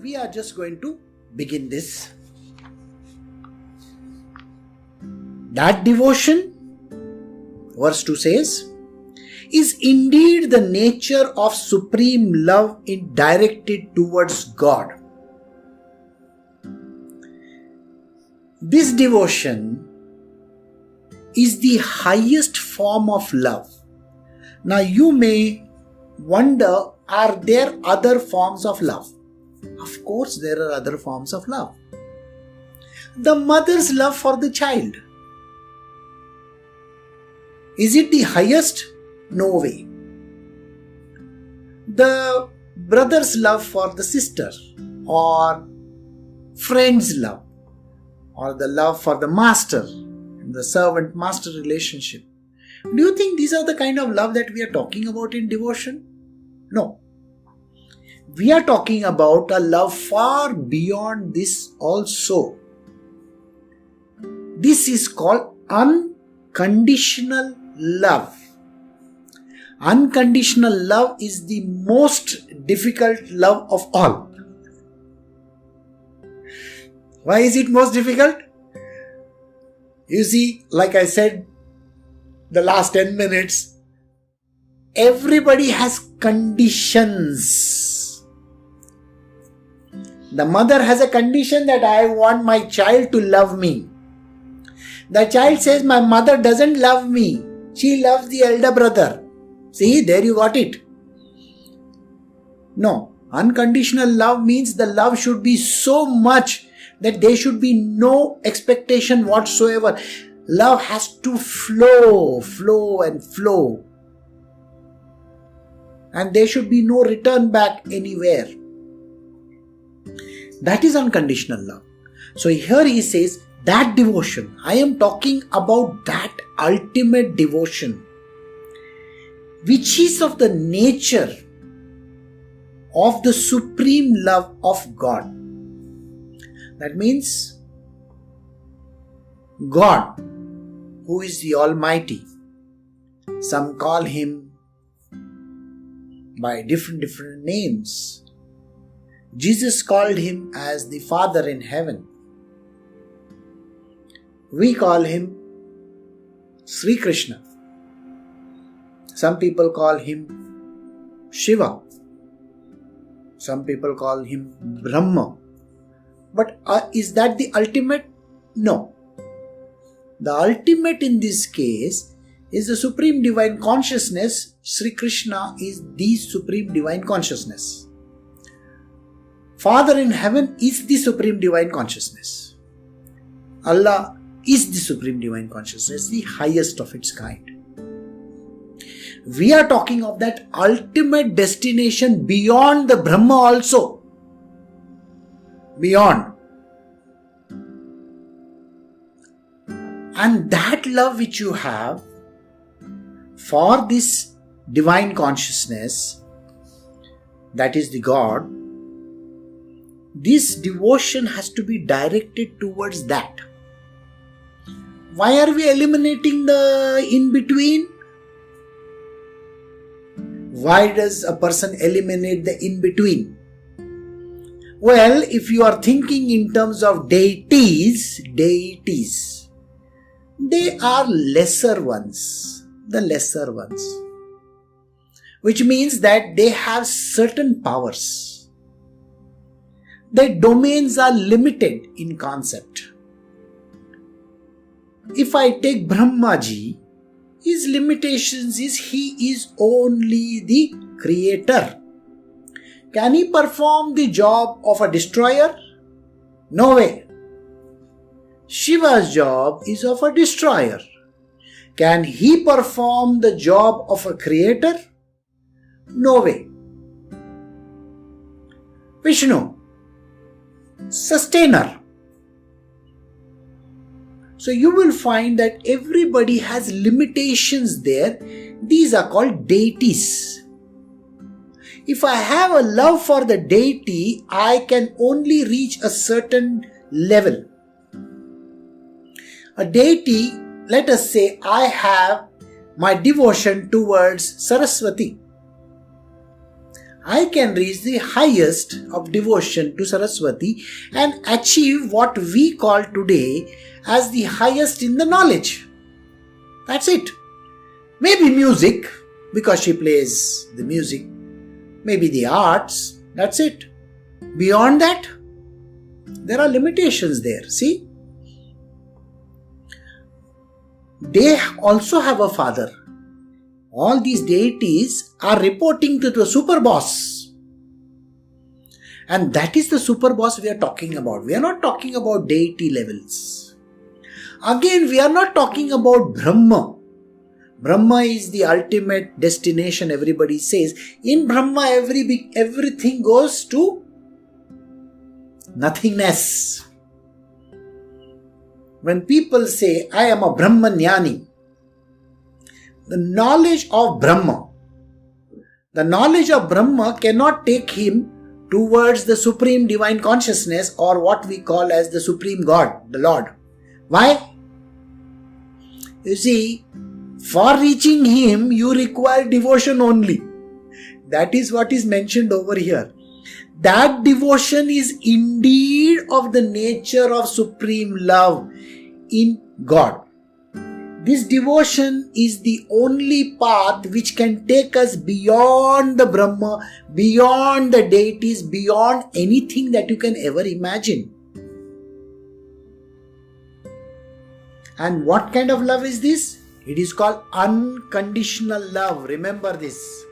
we are just going to begin this. That devotion, verse 2 says, is indeed the nature of supreme love directed towards God. This devotion is the highest form of love. Now you may wonder, are there other forms of love? Of course there are other forms of love. The mother's love for the child. Is it the highest? No way. The brother's love for the sister, or friend's love, or the love for the master, the servant-master relationship. Do you think these are the kind of love that we are talking about in devotion? No. We are talking about a love far beyond this also. This is called unconditional love. Unconditional love is the most difficult love of all. Why is it most difficult? You see, like I said the last 10 minutes, everybody has conditions. The mother has a condition that I want my child to love me. The child says, my mother doesn't love me. She loves the elder brother. See, there you got it. No, unconditional love means the love should be so much that there should be no expectation whatsoever. Love has to flow. And there should be no return back anywhere. That is unconditional love. So here he says, that devotion, I am talking about that ultimate devotion, which is of the nature of the supreme love of God. That means God, who is the Almighty. Some call Him by different names. Jesus called Him as the Father in heaven. We call Him Sri Krishna. Some people call Him Shiva. Some people call Him Brahma. But is that the ultimate? No. The ultimate in this case is the Supreme Divine Consciousness. Sri Krishna is the Supreme Divine Consciousness. Father in heaven is the Supreme Divine Consciousness. Allah is the Supreme Divine Consciousness, the highest of its kind. We are talking of that ultimate destination beyond the Brahma also. Beyond. And that love which you have for this divine consciousness, that is the God, this devotion has to be directed towards that. Why are we eliminating the in-between? Why does a person eliminate the in-between? Well, if you are thinking in terms of deities, they are lesser ones, the lesser ones. Which means that they have certain powers. Their domains are limited in concept. If I take Brahmaji, his limitations is he is only the creator. Can he perform the job of a destroyer? No way. Shiva's job is of a destroyer. Can he perform the job of a creator? No way. Vishnu, sustainer. So you will find that everybody has limitations there. These are called deities. If I have a love for the deity, I can only reach a certain level. A deity, let us say I have my devotion towards Saraswati. I can reach the highest of devotion to Saraswati and achieve what we call today as the highest in the knowledge. That's it. Maybe music, because she plays the music. Maybe the arts. That's it. Beyond that, there are limitations there. See? They also have a father. All these deities are reporting to the super boss. And that is the super boss we are talking about. We are not talking about deity levels. Again, we are not talking about Brahma. Brahma is the ultimate destination, everybody says. In Brahma, everything goes to nothingness. When people say, I am a Brahmanyani, the knowledge of Brahma cannot take him towards the supreme divine consciousness, or what we call as the supreme God, the Lord. Why? You see, for reaching him, you require devotion only. That is what is mentioned over here. That devotion is indeed of the nature of supreme love in God. This devotion is the only path which can take us beyond the Brahma, beyond the deities, beyond anything that you can ever imagine. And what kind of love is this? It is called unconditional love. Remember this.